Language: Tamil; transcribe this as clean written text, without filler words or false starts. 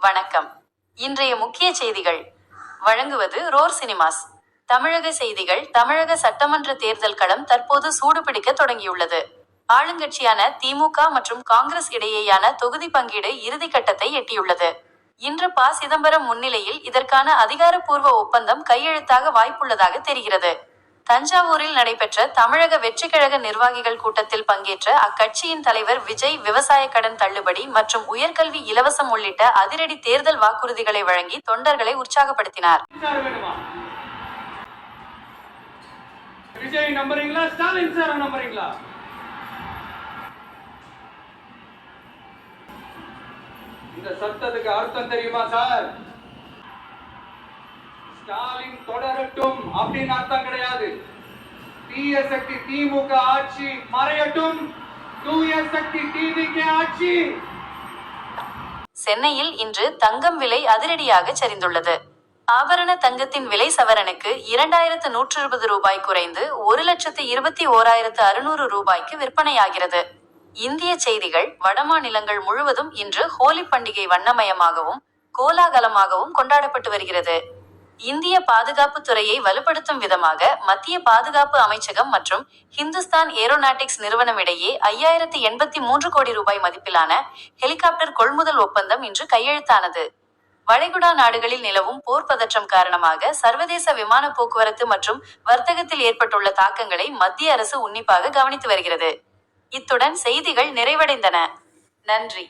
வணக்கம். இன்றைய முக்கிய செய்திகள் வழங்குவது ரோர் சினிமாஸ். தமிழக செய்திகள். தமிழக சட்டமன்ற தேர்தல் களம் தற்போது சூடுபிடிக்க தொடங்கியுள்ளது. ஆளுங்கட்சியான திமுக மற்றும் காங்கிரஸ் இடையேயான தொகுதி பங்கீடு இறுதிக்கட்டத்தை எட்டியுள்ளது. இன்று ப. சிதம்பரம் முன்னிலையில் இதற்கான அதிகாரப்பூர்வ ஒப்பந்தம் கையெழுத்தாக வாய்ப்புள்ளதாக தெரிகிறது. தஞ்சாவூரில் நடைபெற்ற தமிழக வெற்றிக்கழக நிர்வாகிகள் கூட்டத்தில் பங்கேற்ற அக்கட்சியின் தலைவர் விஜய் விவசாய கடன் தள்ளுபடி மற்றும் உயர்கல்வி இலவசம் உள்ளிட்ட அதிரடி தேர்தல் வாக்குறுதிகளை வழங்கி தொண்டர்களை உற்சாகப்படுத்தினார். விஜய் நம்புறீங்களா, ஸ்டாலின் சார் நம்புறீங்களா? இந்த சத்தத்துக்கு அர்த்தம் தெரியுமா சார்? ஸ்டாலின் தொடரட்டும் அப்படின்னு அர்த்தம் கிடையாது. தீய சக்தி திமுக ஆட்சி மறையட்டும், தூய சக்தி டிவிக ஆட்சி. சென்னையில் இன்று தங்கம் விலை அதிரடியாக சரிந்துள்ளது. ஆபரண தங்கத்தின் விலை சவரனுக்கு 2120 ரூபாய் குறைந்து 1,21,600 ரூபாய்க்கு விற்பனையாகிறது. இந்திய செய்திகள். வடமாநிலங்கள் முழுவதும் இன்று ஹோலி பண்டிகை வண்ணமயமாகவும் கோலாகலமாகவும் கொண்டாடப்பட்டு வருகிறது. இந்திய பாதுகாப்பு துறையை வலுப்படுத்தும் விதமாக மத்திய பாதுகாப்பு அமைச்சகம் மற்றும் ஹிந்துஸ்தான் ஏரோநாட்டிக்ஸ் நிறுவனம் இடையே 5083 கோடி ரூபாய் மதிப்பிலான ஹெலிகாப்டர் கொள்முதல் ஒப்பந்தம் இன்று கையெழுத்தானது. வளைகுடா நாடுகளில் நிலவும் போர் பதற்றம் காரணமாக சர்வதேச விமான போக்குவரத்து மற்றும் வர்த்தகத்தில் ஏற்பட்டுள்ள தாக்கங்களை மத்திய அரசு உன்னிப்பாக கவனித்து வருகிறது. இத்துடன் செய்திகள் நிறைவடைந்தன. நன்றி.